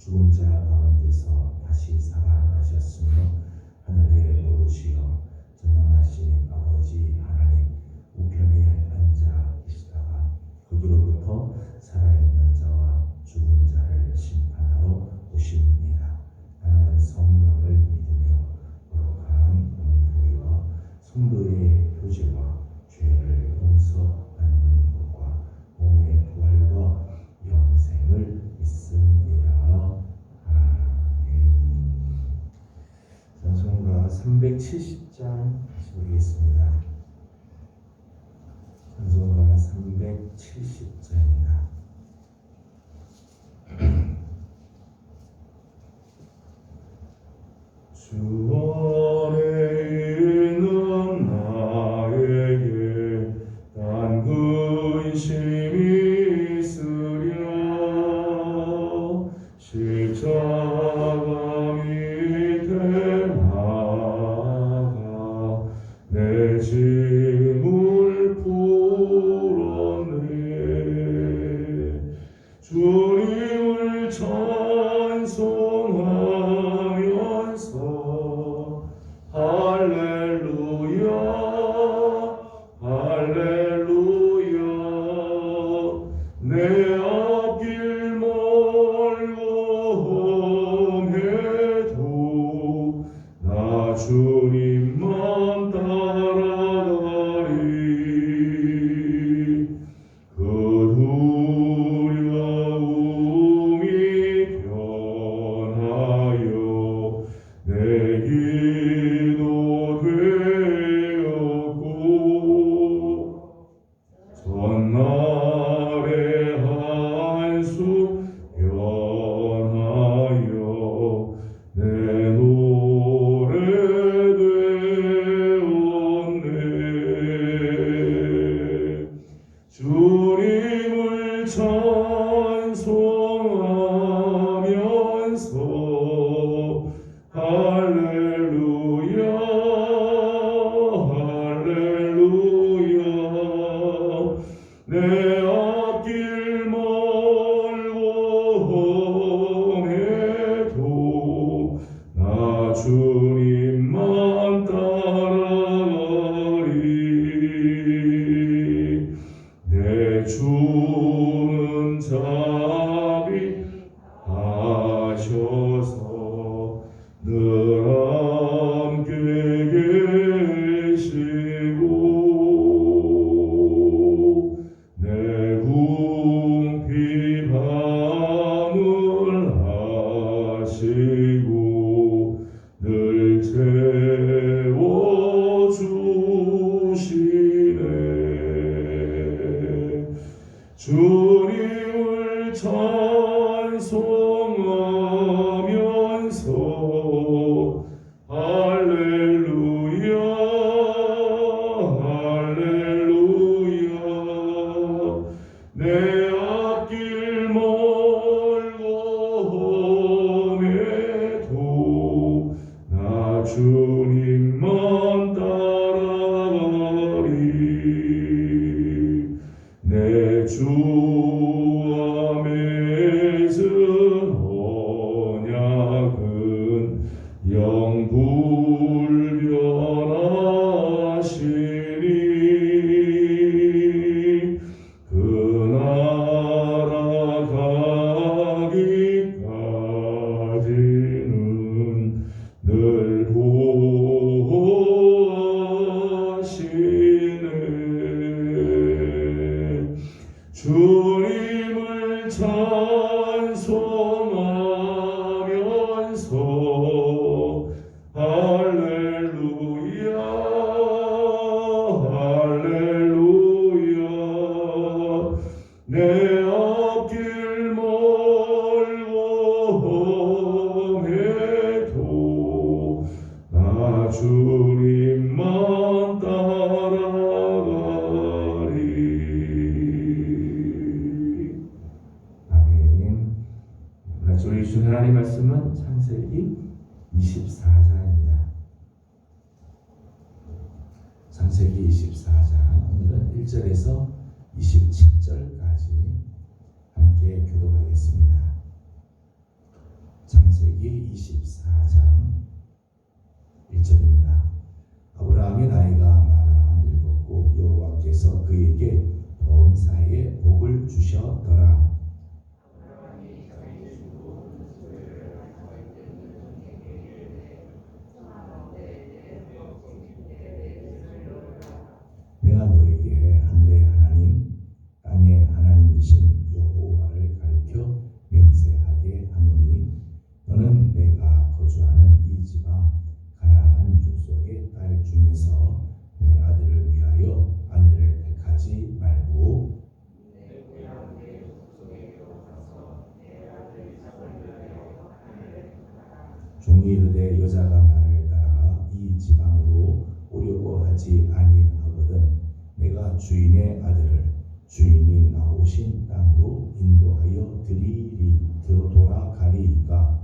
죽은 자 가운데서 다시 살아나셨으며 하늘에 오르시어 전능하신 아버지 하나님 우편에 앉아 계시다가 거기로부터 살아있는 자와 죽은 자를 심판하러 오십니다. 나는 성령을 믿으며 거룩한 공교회와 성도의 교제와 죄를 용서받는 것과 몸의 부활과 영생을 믿습니다. 아멘. 찬송가 370장 다시 보겠습니다. 찬송가 370장입니다. 주 안에 있는 나에게 단 근심이 있으랴. 십자가 밑에 나가 내 짐을 풀었네. 주님을 찬송하면서 할렐루야 할렐루야. 내 앞길 멀고 험해도 나 주님만 따라가리. 그 두려움이 변하여 내 기도 되었고 전날의 한숨 변하여 내 노래 되었네. 주님을 찬송하면서 할렐루야 할렐루야. 내 앞길 멀고 험해도 나 주님만 따라가리. 내 주는 자비하셔서 늘 함께 계시고 내 궁핍함을 하시고 늘 채워주시네. 주님을 찬송하면서 할렐루야 할렐루야. 내 앞길 멀고 험해도 나 주님만 따라가리. 내 주 안에 선 언약은 영불변하시니 그 나라 가기까지는 늘 보호하시네. 주님을 찬송하면서 할렐루야 할렐루야. 내 앞길 멀고 험해도 나 주님만 따라가리. 아멘. 저희 주신 하나님 말씀은 창세기 24장입니다. 창세기 24장 오늘은 1절에서 27절까지 함께 교독하겠습니다. 창세기 24장 1절입니다. 아브라함의 나이가 많아 늙었고 여호와께서 그에게 범사에 복을 주셨더라. 내가 너에게 하늘의 하나님 땅의 하나님이신 여호와를 가리켜 맹세하게 하노니 너는 내가 거주하는 이 지방 가나안 족속의 딸 중에서 내 아들을 위하여 아내를 택하지 말고 종이 이르되 여자가 나를 따라 이 지방으로 오려고 하지 아니하거든 내가 주인의 아들을 주인이 나오신 땅으로 인도하여 돌아가리이까.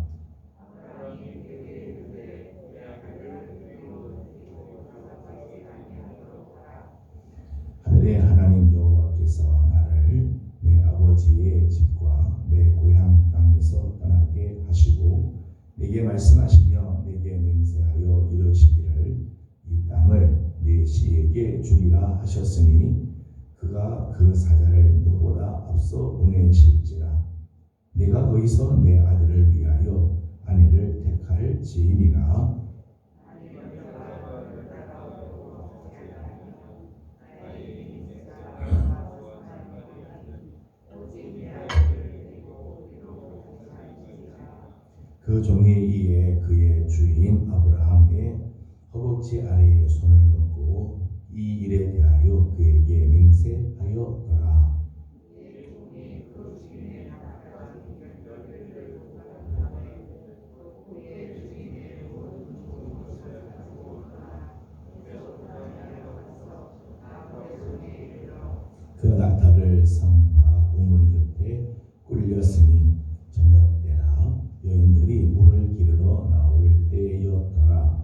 하늘의 하나님 여호와께서 나를 내 아버지의 집과 내 고향 땅에서 떠나게 하시고 내게 말씀하시며 내게 맹세하여 이르시기를 이 땅을 내 씨에게 주리라 하셨으니 그가 그 사자를 너보다 앞서 보내실지라. 내가 거기서 내 아들을 위하여 아내를 택할지니라. 그 종이 이에 그의 주인 아브라함의 허벅지 아래에 손을 넣고 이 일에 대하여 그에게 맹세하였더라. 그 낙타를 성파 우물 곁에 꿀렸으니 저녁 때라 여인들이 물을 기르러 나올 때였더라.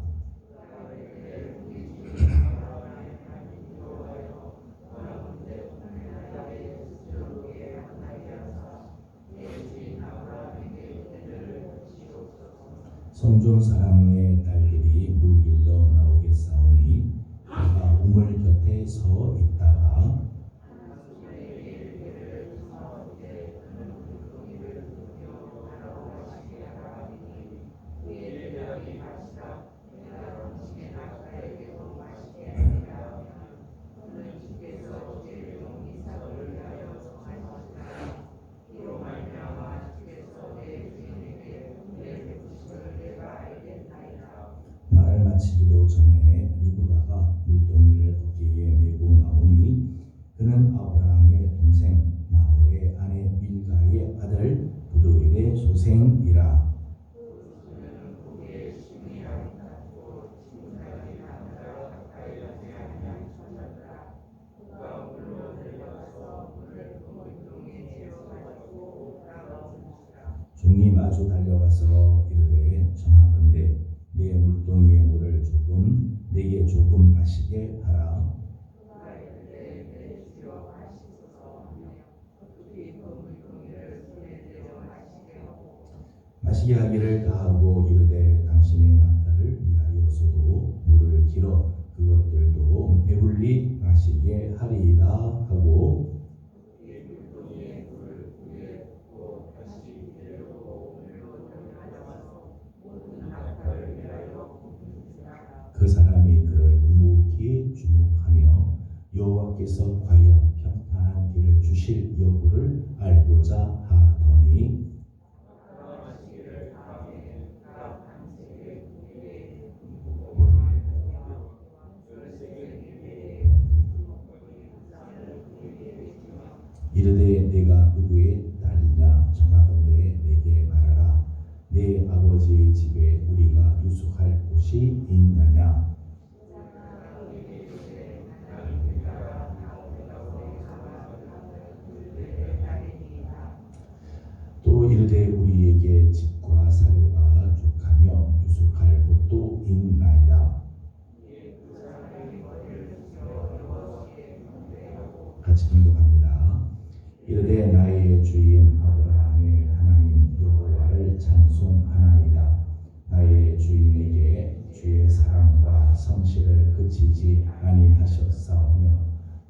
성존 사람의 딸들이 물 길러 나오겠사오니 그가 우물 곁에 서 있다가 말을 마치기도 전에 리브가가 물동이를 어깨에 메고 나오니 그는 아브라함의 동생 나홀의 아내 밀가의 아들 부두엘의 소생이라. 종이 마주 달려가서 이르되 청하건대 내 물동이의 물을 내게 조금 마시게 하라. 마시게 하기를 다하고 이르되 당신의 낙타를 위하여서도 물을 길어 그것들도 배불리 마시게 하리이다 하고 그 사람이 그를 묵묵히 주목하며 여호와께서 과연 평탄한 길을 주실 여부를 알고자 하더니 이르되 내가 누구의 딸이냐 청하건대 내게 말하라. 내 아버지의 집에 우리가 유숙할 곳이 있느냐. 또 이르되 우리에게 집과 사료가 족하며 유숙할 곳도 있나이다. 같이 공독합니다. 이르되 나의 주인 아브라함의 하나님 여호와를 찬송하나이다. 성실을 그치지 아니하셨사오며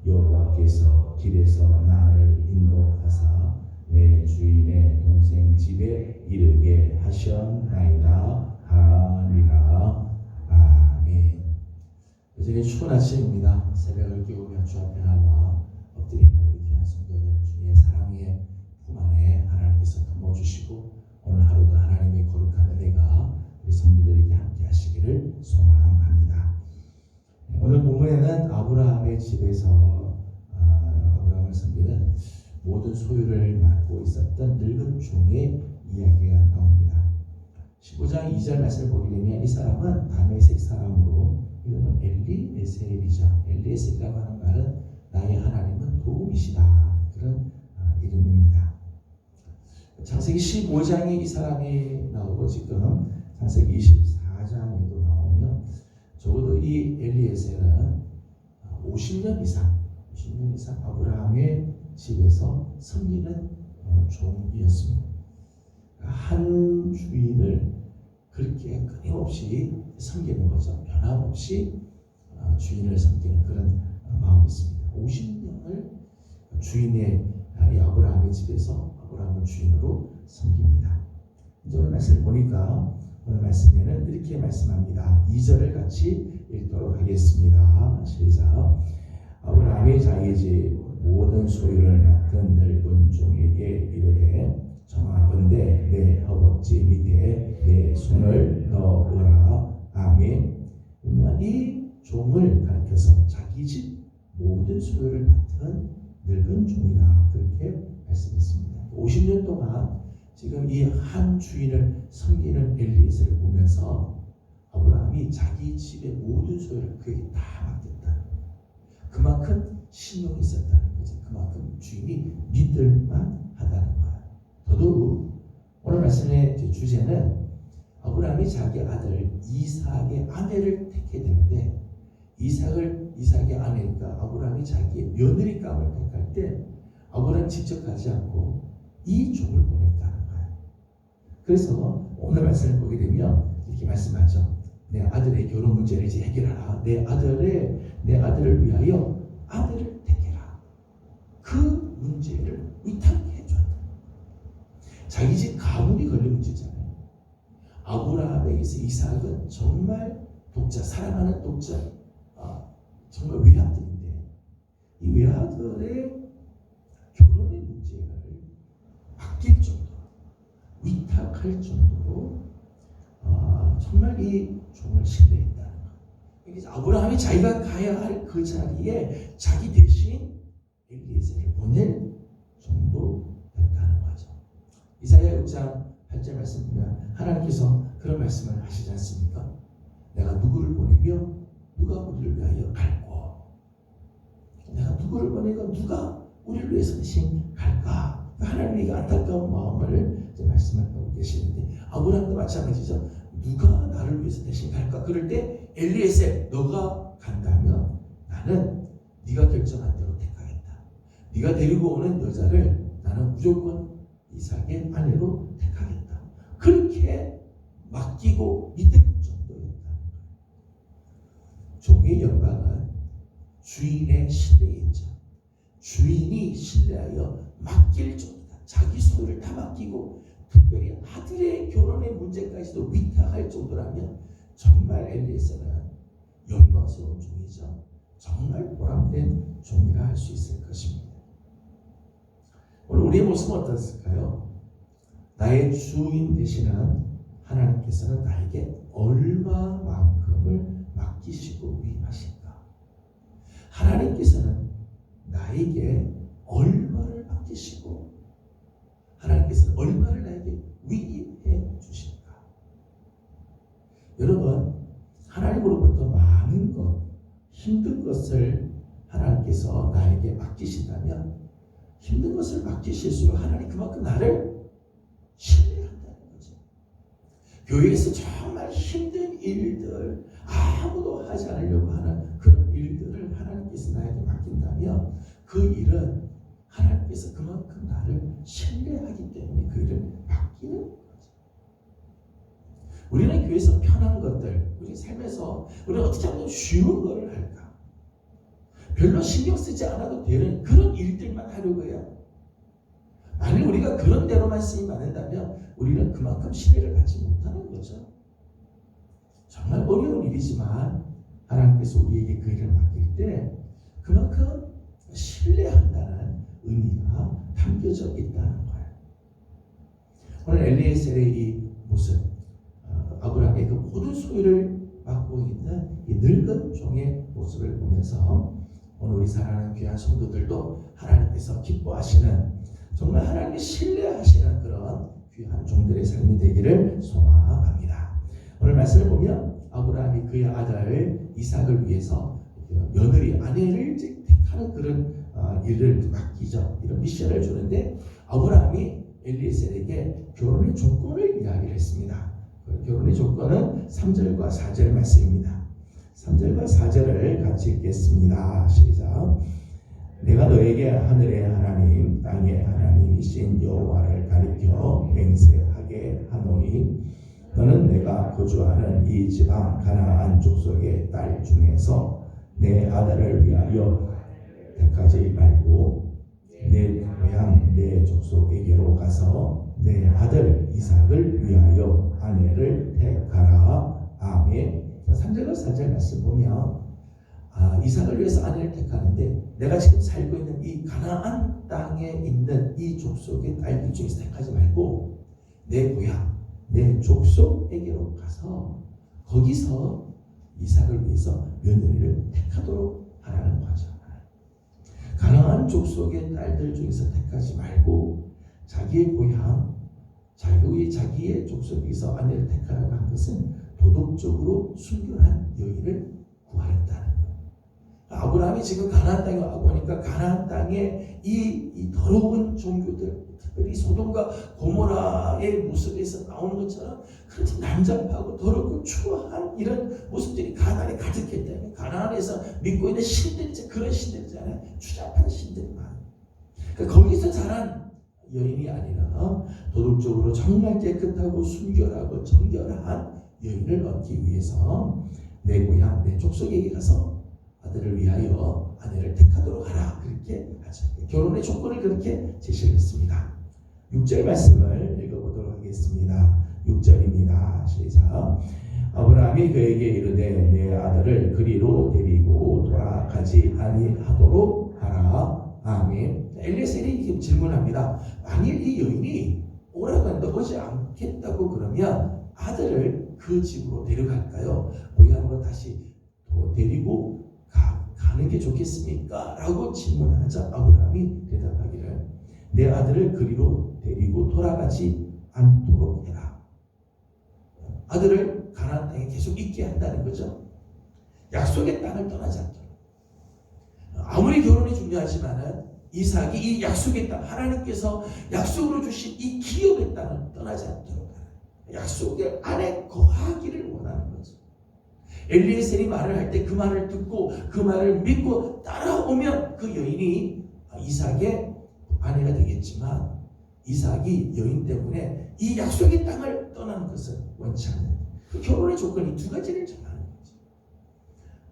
여호와께서 길에서 나를 인도하사 내 주인의 동생 집에 이르게 하셨나이다 하니라. 아멘. 여전히 추운 아침입니다. 새벽을 깨우며 주 앞에 나와 엎드려 있는 우리 귀한 성도들, 주님의 사랑의 품 안에 하나님께서 품어주시고 오늘 하루도 하나님의 거룩한 은혜가 우리 성도들에게 함께 하시기를 소망합니다. 오늘 본문에는 아브라함의 집에서 아브라함을 섬기는 모든 소유를 맡고 있었던 늙은 종의 이야기가 나옵니다. 15장 2절 말씀을 보게 되면 이 사람은 다메섹 사람으로 이름은 엘리에셀이죠. 엘리에셀이라고 하는 말은 나의 하나님은 도움이시다, 그런 이름입니다. 창세기 15장에 이 사람이 나오고 지금 창세기 24장에도 나오면 적어도 이 엘리에셀은 50년 이상 아브라함의 집에서 섬기는 종이었습니다. 한 주인을 그렇게 끊임없이 섬기는 거죠. 변함없이 주인을 섬기는 그런 마음이 있습니다. 50년을 주인의 아브라함의 집에서 아브라함을 주인으로 섬깁니다. 오늘 말씀을 보니까 오늘 말씀에는 이렇게 말씀합니다. 2절을 같이 읽도록 하겠습니다. 시작. 아브라함이 자기 집 모든 소유를 맡은 늙은 종에게 이르되 청하건대 내 허벅지 밑에 내 손을 넣으라. 아멘. 그러면 이 종을 가리켜서 자기 집 모든 소유를 맡은 늙은 종이다, 그렇게 말씀했습니다. 50년 동안 지금 이 한 주인을 섬기는 엘리에셀을 보면서 아브라함이 자기 집의 모든 소유를 그에게 다 맡겼다. 그만큼 신용이 있었다는 거죠. 그만큼 주인이 믿을만 하다는 거예요. 더더욱 오늘 말씀의 주제는 아브라함이 자기 아들 이삭의 아내를 택해야 되는데 이삭의 아내니까 아브라함이 자기의 며느리감을 택할 때 아브라함이 직접 가지 않고 이 종을 보냈다는 거예요. 그래서 오늘 말씀을 보게 되면 이렇게 말씀하죠. 내 아들의 결혼 문제를 이제 해결하라. 내 아들을 위하여 아들을 택해라. 그 문제를 위탁해 해줬다. 자기 집 가문이 걸린 문제잖아요. 아브라함에게서 이삭은 정말 독자, 사랑하는 독자, 정말 외아들인데 이 외아들의 결혼의 문제를 맡길 정도로, 위탁할 정도로 정말 이 종을 신뢰했다는 거예요. 아브라함이 자기가 가야 할 그 자리에 자기 대신 엘리에셀을 보낼 정도였다는 거죠. 이사야 6장 8절 말씀 보면 하나님께서 그런 말씀을 하시지 않습니까? 내가 누구를 보내며 누가 우리를 위하여 갈고, 내가 누구를 보내고 누가 우리를 위해서 대신 갈까? 하나님에게 안타까운 마음을 이제 말씀하고 계시는데 아브라함도 마찬가지죠. 누가 나를 위해서 대신 갈까? 그럴 때 엘리에셀, 너가 간다면 나는 네가 결정한 대로 택하겠다. 네가 데리고 오는 여자를 나는 무조건 이삭의 아내로 택하겠다. 그렇게 맡기고 믿을 정도였다는 거예요. 종의 영광은 주인의 신뢰에 있죠. 주인이 신뢰하여 맡길 정도다. 자기 소유를 다 맡기고 특별히 아들의 결혼의 문제까지도 위탁할 정도라면 정말 엘리에셀은 영광스러운 종이죠. 정말 보람된 종이라 할 수 있을 것입니다. 오늘 우리의 모습은 어떻을까요? 나의 주인 되시는 하나님께서는 나에게 얼마만큼을 맡기시고 위임하실까? 하나님께서는 나에게 얼마를 맡기시고 하나님께서는 얼마를 나에게 위임해 주실까? 여러분, 하나님으로부터 많은 것, 힘든 것을 하나님께서 나에게 맡기신다면 힘든 것을 맡기실수록 하나님 그만큼 나를 신뢰한다는 거죠. 교회에서 정말 힘든 일들, 아무도 하지 않으려고 하는 그런 일들을 하나님께서 나에게 맡긴다면 그 일은 하나님께서 그만큼 나를 신뢰하기 때문에 그 일을 맡기는 거죠. 우리는 교회에서 편한 것들, 우리 삶에서 우리는 어떻게 하면 쉬운 걸 할까? 별로 신경 쓰지 않아도 되는 그런 일들만 하려고 해요. 만일 우리가 그런 대로만 쓰임 받는다면 우리는 그만큼 신뢰를 받지 못하는 거죠. 정말 어려운 일이지만 하나님께서 우리에게 그 일을 맡길 때 그만큼 신뢰한다는 의미가 담겨져 있다는 거예요. 오늘 엘리에셀의 이 모습, 아브라함의 그 모든 소유를 맡고 있는 이 늙은 종의 모습을 보면서 오늘 우리 사랑하는 귀한 성도들도 하나님께서 기뻐하시는, 정말 하나님이 신뢰하시는 그런 귀한 종들의 삶이 되기를 소망합니다. 오늘 말씀을 보면 아브라함이 그의 아들 이삭을 위해서 며느리 아내를 택하는 그런 일을 맡기죠. 이런 미션을 주는데 아브라함이 엘리에셀에게 결혼의 조건을 이야기를 했습니다. 결혼의 조건은 3절과 4절 말씀입니다. 3절과 4절을 같이 읽겠습니다. 시작. 내가 너에게 하늘의 하나님 땅의 하나님이신 여호와를 가리켜 맹세하게 하노니 너는 내가 거주하는 이 지방 가나안 족속의 딸 중에서 내 아들을 위하여 택하지 말고 내 고향 내 족속에게로 가서 내 아들 이삭을 위하여 아내를 택하라. 아멘. 3절과 4절 말씀 보면 이삭을 위해서 아내를 택하는데 내가 지금 살고 있는 이 가나안 땅에 있는 이 족속의 딸들 중에서 택하지 말고 내 고향 내 족속에게로 가서 거기서 이삭을 위해서 며느리를 택하도록 하라는 거죠. 가나안 족속의 딸들 중에서 택하지 말고 자기의 고향 자기의 족속에서 아내를 택하라고 한 것은 도덕적으로 순결한 여인을 구하였다는 거예요. 아브라함이 지금 가나안 땅에 와고 하니까 가나안 땅에 이 더러운 종교들, 특별히 소돔과 고모라의 모습에서 나오는 것처럼 그렇게 난잡하고 더럽고 추한 이런 모습들이 가나안에 가득했기 때문에 가나안에서 믿고 있는 신들, 그런 신들이잖아요. 추잡한 신들만. 그러니까 거기서 자란 여인이 아니라 도덕적으로 정말 깨끗하고 순결하고 정결한 여인을 얻기 위해서 내 고향 내 족속에게 가서 아들을 위하여 아내를 택하도록 하라. 그렇게 하죠. 결혼의 조건을 그렇게 제시를 했습니다. 6절 말씀을 읽어보도록 하겠습니다. 6절입니다. 시작. 아브라함이 그에게 이르되 내 아들을 그리로 데리고 돌아가지 아니하도록 하라. 아멘. 엘리에셀이 질문합니다. 만일 이 여인이 오라고 하는데 오지 않겠다고 그러면 아들을 그 집으로 데려갈까요? 고향으로 다시 데리고 가는 게 좋겠습니까? 라고 질문하자 아브라함이 대답하기를 내 아들을 그리로 데리고 돌아가지 않도록 해라. 아들을 가나안 땅에 계속 있게 한다는 거죠. 약속의 땅을 떠나지 않도록. 아무리 결혼이 중요하지만은 이삭이 이 약속의 땅, 하나님께서 약속으로 주신 이 기업의 땅을 떠나지 않도록 하라. 약속의 안에 거하기를 원하는 거죠. 엘리에셀이 말을 할 때 그 말을 듣고 그 말을 믿고 따라오면 그 여인이 이삭의 아내가 되겠지만 이삭이 여인 때문에 이 약속의 땅을 떠나는 것을 원치 않는 그 결혼의 조건이 두 가지를 정하는 거죠.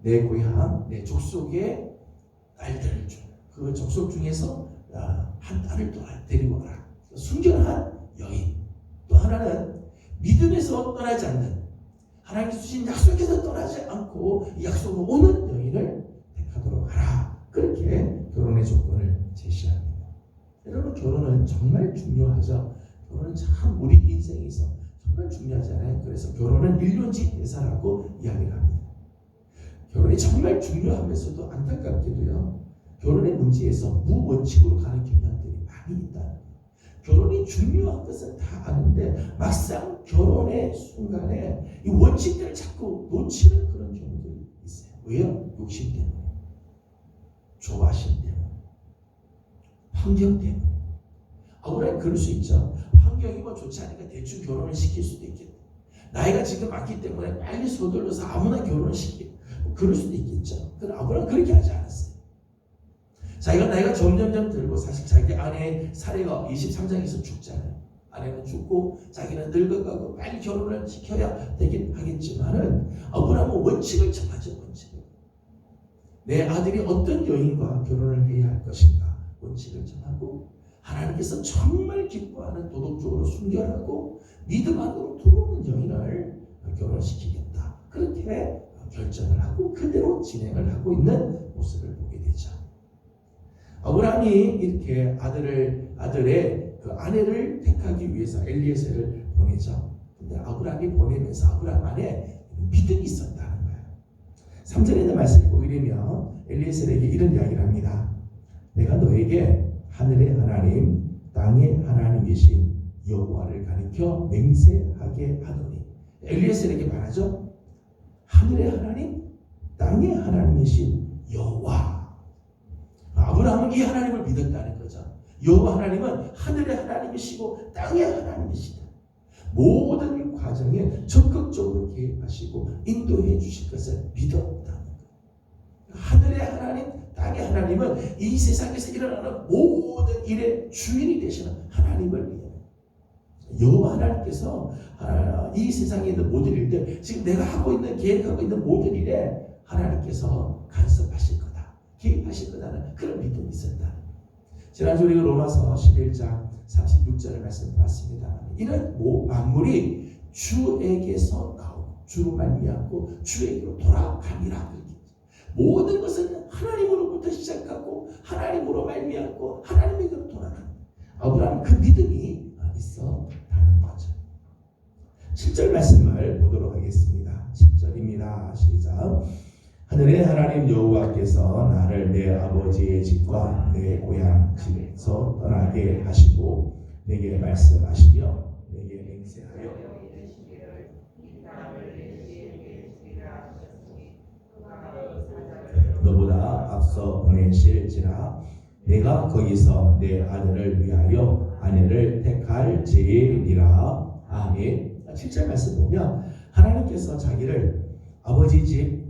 내 고향, 내 족속의 딸들을 줘. 그 족속 중에서 한 딸을 또 데리고 와라. 순결한 여인. 또 하나는 믿음에서 떠나지 않는 하나님께서 주신 약속에서 떠나지 않고 이 약속으로 오는 여인을 택하도록 하라. 그렇게 결혼의 조건을 제시합니다. 여러분 결혼은 정말 중요하죠. 결혼은 참 우리 인생에서 정말 중요하잖아요. 그래서 결혼은 일륜지 대사라고 이야기를 합니다. 결혼이 정말 중요하면서도 안타깝게도요. 결혼의 문제에서 무원칙으로 가는 경향들이 많이 있다. 결혼이 중요한 것은 다 아는데 막상 결혼의 순간에 이 원칙들을 자꾸 놓치는 그런 경우들이 있어요. 왜요? 욕심 때문에, 조바심 때문에, 환경 때문에. 아무래도 그럴 수 있죠. 환경이 뭐 좋지 않으니까 대충 결혼을 시킬 수도 있겠다. 나이가 지금 많기 때문에 빨리 서둘러서 아무나 결혼을 시키고 그럴 수도 있겠죠. 그러나 아브라함은 그렇게 하지 않았어요. 자기가 나이가 점점점 들고 사실 자기 아내의 사례가 23장에서 죽잖아요. 아내는 죽고 자기는 늙어가고 빨리 결혼을 시켜야 되긴 하겠지만은 아브라함은 원칙을 정하죠. 원칙을. 내 아들이 어떤 여인과 결혼을 해야 할 것인가 원칙을 정하고 하나님께서 정말 기뻐하는 도덕적으로 순결하고 믿음 안으로 들어오는 여인을 결혼시키겠다. 그렇게 결정을 하고 그대로 진행을 하고 있는 모습을 보게 되죠. 아브라함이 이렇게 아들의 그 아내를 택하기 위해서 엘리에셀을 보내죠. 근데 아브라함이 보내면서 아브라함 안에 믿음이 있었다는 거예요. 3절에 있는 말씀을 보게 되면 엘리에셀에게 이런 이야기를 합니다. 내가 너에게 하늘의 하나님, 땅의 하나님이신 여호와를 가리켜 맹세하게 하더니 엘리에셀에게 말하죠. 하늘의 하나님, 땅의 하나님이신 여호와. 아브라함은 이 하나님을 믿었다는 거죠. 여호와 하나님은 하늘의 하나님이시고 땅의 하나님이시다. 모든 과정에 적극적으로 개입하시고 인도해 주실 것을 믿었다는 거예요. 하늘의 하나님, 땅의 하나님은 이 세상에서 일어나는 모든 일의 주인이 되시는 하나님을 믿어요. 여호와 하나님께서 이 세상에 있는 모든 일들, 지금 내가 하고 있는 계획하고 있는 모든 일에 하나님께서 간섭하실 거다, 개입하실 거다는 그런 믿음이 있었다. 지난주 우리가 로마서 11장 36절을 말씀 봤습니다. 이런 만물이 주에게서 나오고 주로 말미암고 주에게로 돌아갑니다. 모든 것은 하나님으로부터 시작하고 하나님으로 말미암고 하나님에게로 돌아갑니다. 아브라함 그 믿음이 있었다는 거죠. 7절 말씀을 보도록 하겠습니다. 10절입니다. 시작. 하늘의 하나님 여호와께서 나를 내 아버지의 집과 내 고향 집에서 떠나게 하시고 내게 말씀하시며 내게 맹세하여 너보다 앞서 보내실지라 내가 거기서 내 아들을 위하여 아내를 택할지니라. 아멘. 7절 말씀 보면 하나님께서 자기를 아버지 집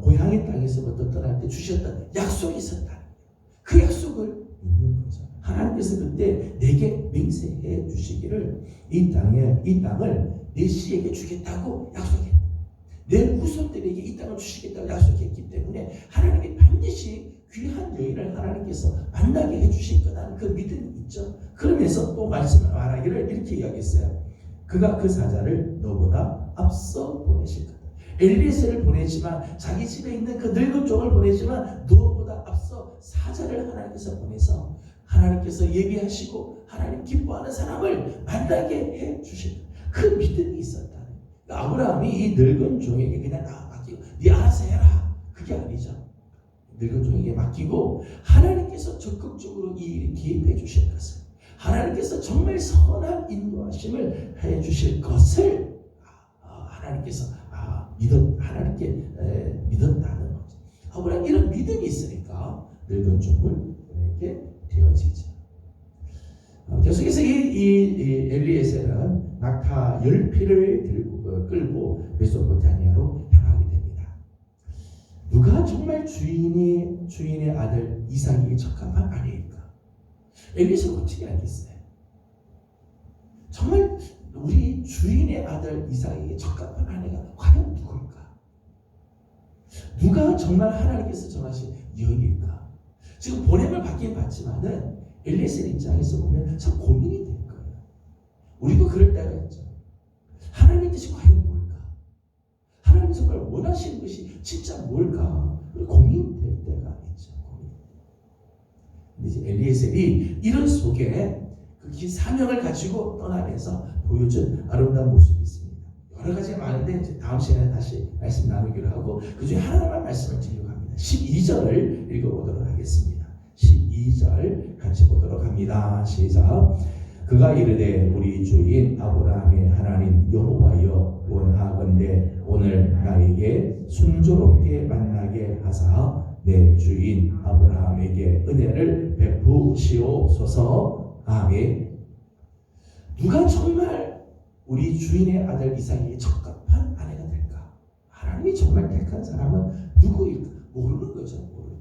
고향의 땅에서부터 떠날 때 주셨던 약속이 있었다. 그 약속을 믿는 거죠. 하나님께서 그때 내게 맹세해 주시기를 이 땅을 내 씨에게 주겠다고 약속했다. 내 후손들에게 이 땅을 주시겠다고 약속했기 때문에 하나님이 반드시 귀한 여인을 하나님께서 만나게 해주실 거라는 그 믿음이 있죠. 그러면서 또 말씀을 말하기를 이렇게 이야기했어요. 그가 그 사자를 너보다 앞서 보내실 거다. 엘리에셀을 보내지만 자기 집에 있는 그 늙은 종을 보내지만 너보다 앞서 사자를 하나님께서 보내서 하나님께서 예비하시고 하나님 기뻐하는 사람을 만나게 해 주실 그 믿음이 있었다. 아브라함이 이 늙은 종에게 그냥 맡기고 네 알아서 해라 그게 아니죠. 늙은 종에게 맡기고 하나님께서 적극적으로 이 일에 개입해 주실 것을, 하나님께서 정말 선한 인도하심을 해 주실 것을 하나님께서 하나님께 믿었다는 거죠. 아브라함 이런 믿음이 있으니까 늙은 종을 보내게 되어지죠. 계속해서 이 엘리에셀은 낙타 10피를 끌고 메소포타미아로 향하게 됩니다. 누가 정말 주인의 아들 이삭이 적합한 아내일까? 엘리에셀은 어떻게 알겠어요? 정말 우리 주인의 아들 이삭에게 적합한 아내가 과연 누굴까? 누가 정말 하나님께서 정하신 여인일까? 지금 보냄을 받긴 받지만은 엘리에셀 입장에서 보면 참 고민이 될 거예요. 우리도 그럴 때가 있죠. 하나님 뜻이 과연 뭘까? 하나님 정말 원하시는 것이 진짜 뭘까? 고민될 때가 있죠. 근데 이제 엘리에셀이 이런 속에 그 긴 사명을 가지고 떠나면서 보여준 아름다운 모습이 있습니다. 여러 가지가 많은데 이제 다음 시간에 다시 말씀 나누기로 하고 그 중에 하나만 말씀을 드리려고 합니다. 12절을 읽어보도록 하겠습니다. 12절 같이 보도록 합니다. 시작. 그가 이르되 우리 주인 아브라함의 하나님 여호와여 원하건대 오늘 나에게 순조롭게 만나게 하사 내 주인 아브라함에게 은혜를 베푸시옵소서. 아멘. 누가 정말 우리 주인의 아들 이삭에게 적합한 아내가 될까? 하나님이 정말 택한 사람은 누구일까? 모르는 거죠. 모르는.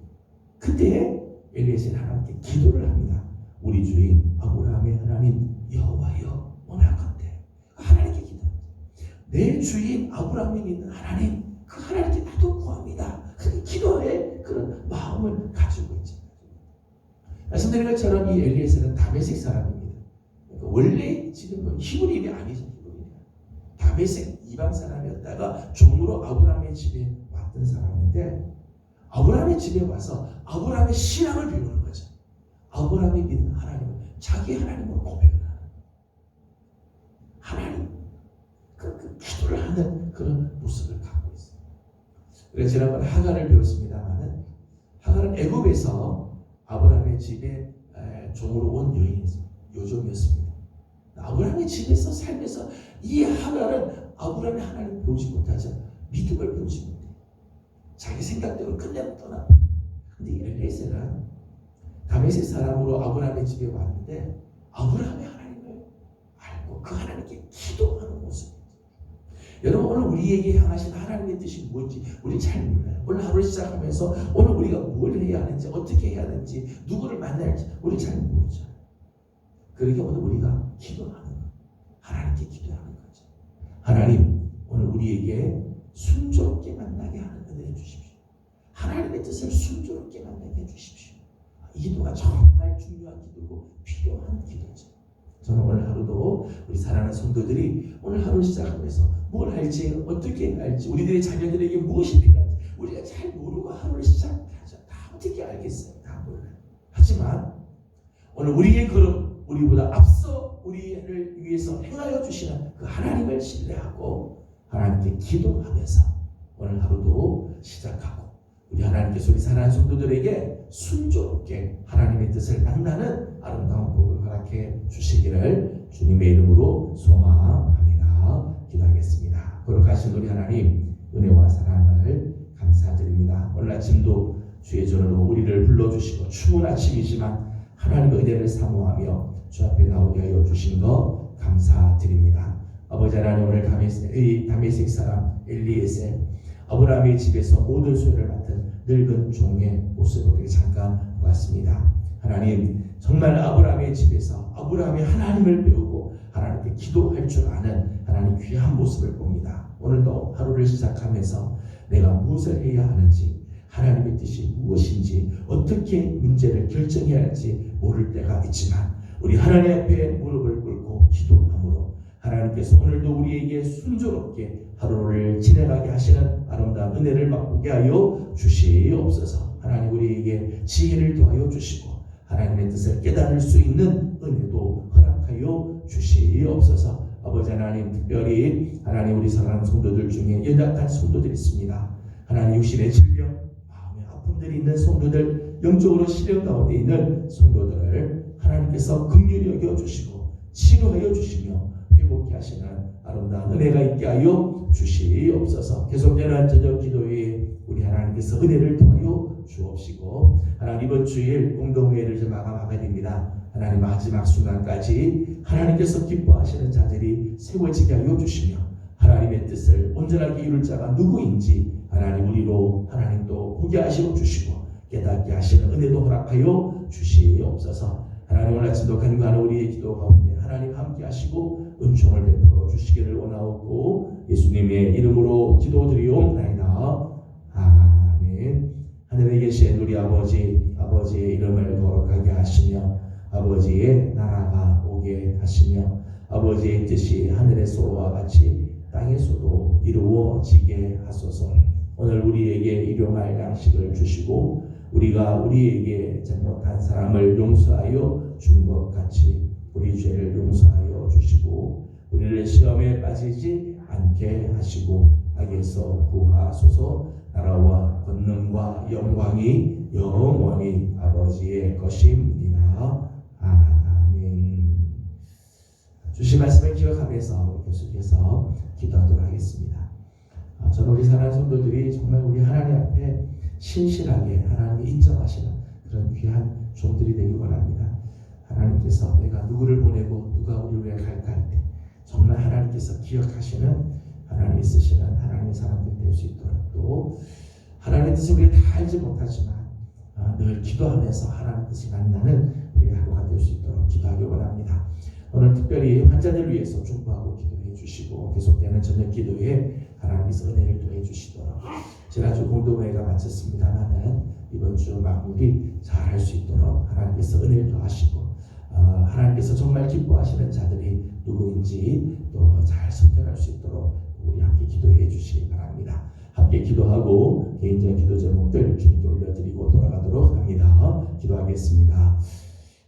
그때 엘리에셀 하나님께 기도를 합니다. 우리 주인 아브라함의 하나님 여호와여 내 주인 아브라함이 믿는 하나님, 그 하나님께 나도 구합니다. 그 기도의 그런 마음을 가지고 있죠. 말씀드린 것처럼 이 엘리에셀은 다메섹 사람입니다. 그러니까 원래 지금 히브리인이 아니죠. 다메섹 이방 사람이었다가 종으로 아브라함의 집에 왔던 사람인데, 아브라함의 집에 와서 아브라함의 신앙을 배우는 거죠. 아브라함이 믿는 하나님을 자기 하나님으로 고백을 하는 하나님, 그 기도를 하는 그런 모습을 갖고 있어요. 그래서 지난번 하갈을 배웠습니다만은, 하갈은 애굽에서 아브라함의 집에 종으로 온 여인이었습니다. 요정이었습니다. 아브라함의 집에서 살면서 이 하갈은 아브라함의 하나님을 배우지 못하죠. 믿음을 배우지 못해요. 자기 생각대로 끝내면 떠나. 근데 이 엘리에셀은 다메섹 사람으로 아브라함의 집에 왔는데 아브라함의 하나님을 알고 그 하나님께 기도하는 모습입니다. 여러분, 오늘 우리에게 향하신 하나님의 뜻이 뭔지 우리 잘 몰라요. 오늘 하루를 시작하면서 오늘 우리가 뭘 해야 하는지, 어떻게 해야 하는지, 누구를 만나야 할지 우리 잘 모르죠. 그러니까 오늘 우리가 기도하는 거, 하나님께 기도하는 거죠. 하나님, 오늘 우리에게 순조롭게 만나게 하는 은혜 주십시오. 하나님의 뜻을 순조롭게 만나게 해주십시오. 이 기도가 정말 중요한 기도고 필요한 기도죠. 저는 오늘 하루도 우리 사랑하는 성도들이 오늘 하루 시작하면서 뭘 할지, 어떻게 할지, 우리들의 자녀들에게 무엇이 필요한지 우리가 잘 모르고 하루를 시작하죠. 다 어떻게 알겠어요? 다 몰라요. 하지만 오늘 우리의 걸음, 우리보다 앞서 우리를 위해서 행하여 주시는 그 하나님을 신뢰하고 하나님께 기도하면서 오늘 하루도 시작하고, 우리 하나님께서 우리 사랑하는 성도들에게 순조롭게 하나님의 뜻을 만나는 아름다운 복을 허락해 주시기를 주님의 이름으로 소망합니다. 기도하겠습니다. 거룩하신 우리 하나님, 은혜와 사랑을 감사드립니다. 오늘 아침도 주의 전으로 우리를 불러주시고 추운 아침이지만 하나님의 은혜를 사모하며 주 앞에 나오게 하여 주신 것 감사드립니다. 아버지 하나님, 오늘 다메섹 사람 엘리에셀, 아브라함의 집에서 모든 소유를 맡은 늙은 종의 모습을 잠깐 보았습니다. 하나님, 정말 아브라함의 집에서 아브라함의 하나님을 배우고 하나님께 기도할 줄 아는 하나님 귀한 모습을 봅니다. 오늘도 하루를 시작하면서 내가 무엇을 해야 하는지, 하나님의 뜻이 무엇인지, 어떻게 문제를 결정해야 할지 모를 때가 있지만 우리 하나님 앞에 무릎을 꿇고 기도함으로 하나님께서 오늘도 우리에게 순조롭게 하루를 지나가게 하시는 아름다운 은혜를 맛보게 하여 주시옵소서. 하나님, 우리에게 지혜를 더하여 주시고 하나님의 뜻을 깨달을 수 있는 은혜도 허락하여 주시옵소서. 아버지 하나님, 특별히 하나님 우리 사랑하는 성도들 중에 연약한 성도들이 있습니다. 하나님, 육신의 질병, 마음의 아픔들이 있는 성도들, 영적으로 시련 가운데 있는 성도들을 하나님께서 긍휼히 여겨주시고 치료하여 주시며 회복케 하시는 아름다운 은혜가 있게 하여 주시옵소서. 계속되는 저녁 기도에 우리 하나님께서 은혜를 더하여 주옵시고, 하나님 이번 주일 공동회의를 좀 마감하게 됩니다. 하나님 마지막 순간까지 하나님께서 기뻐하시는 자들이 세워지게 하여 주시며 하나님의 뜻을 온전하게 이룰 자가 누구인지 하나님 우리로 하나님도 보게 하시고 주시고 깨닫게 하시는 은혜도 허락하여 주시옵소서. 하나님, 오늘 아침도 간구하는 우리의 기도 가운데 하나님 함께 하시고 은총을 베풀어 주시기를 원하옵고 예수님의 이름으로 기도드리옵나이다. 아멘. 하늘에 계신 우리 아버지의 이름을 거룩하게 하시며 아버지의 나라가 오게 하시며 아버지의 뜻이 하늘에서와 같이 땅에서도 이루어지게 하소서. 오늘 우리에게 일용할 양식을 주시고 우리가 우리에게 잘못한 사람을 용서하여 준 것 같이 우리 죄를 용서하여 주시고 우리를 시험에 빠지지 않게 하시고 악에서 구하소서. 나라와 권능과 영광이 영원히 아버지의 것입니다. 아멘. 주신 말씀을 기억하면서 계속해서 기도하도록 하겠습니다. 저는 우리 사랑하는 성도들이 정말 우리 하나님 앞에 신실하게 하나님이 인정하시는 그런 귀한 종들이 되기 원합니다. 하나님께서 내가 누구를 보내고 누가 우리를 위해 갈까 할 때 정말 하나님께서 기억하시는, 하나님이 쓰시는 하나님의 사람들이 될 수 있도록, 또 하나님의 뜻을 우리가 다 알지 못하지만 늘 기도하면서 하나님의 뜻을 만나는 우리 하루가 될 수 있도록 기도하기 원합니다. 오늘 특별히 환자들 위해서 중보하고 기도해 주시고 계속된 함께하는 저녁 기도에 하나님께서 은혜를 더해 주시도록 지난주 공동회가 마쳤습니다만은 이번 주 마무리 잘 할 수 있도록 하나님께서 은혜를 더하시고 하나님께서 정말 기뻐하시는 자들이 누구인지 또 잘 선택할 수 있도록 우리 함께 기도해 주시기 바랍니다. 함께 기도하고 개인적인 기도 제목들 주님께 올려드리고 돌아가도록 합니다. 기도하겠습니다.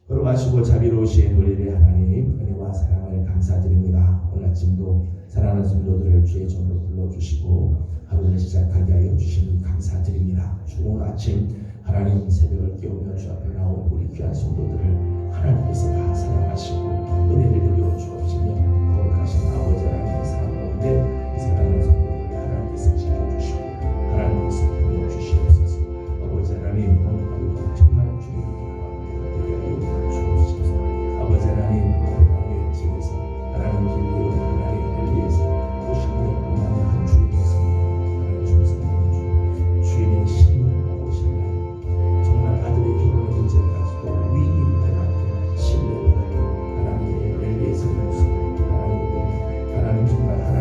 걸어가시고 자비로우신 우리의 하나님, 은혜와 사랑을 감사드립니다. 오늘 아침도 사랑하는 성도들을 주의 종으로 불러주시고 하루를 시작하게 하여 주시니 감사드립니다. 좋은 아침 하나님 새벽을 깨우며 주 앞에 나온 우리 귀한 성도들을 하나님께서 다 사랑하시고 은혜를 드려 주옵시며 거룩하신 아버지 하나님의 사랑 가운데 이 사랑하는 성도들을 하나님께서 지켜주시고 하나님께서 불러주시옵소서. 아버지 하나님 오늘 하루가 정말 주님을 기뻐하는 되게 하여 주옵소서. 아버지 하나님 하루의 집에서 하나님 길로 하나님을 위해서 오시는 만한 주님이었습니다. 하나님 중성한 주인의 신령하고 신뢰하고 정말 아들의 결혼의 문제까지도 위임하여 신뢰하여 하나님의 엘리에서 모습 하나님 정말 하나님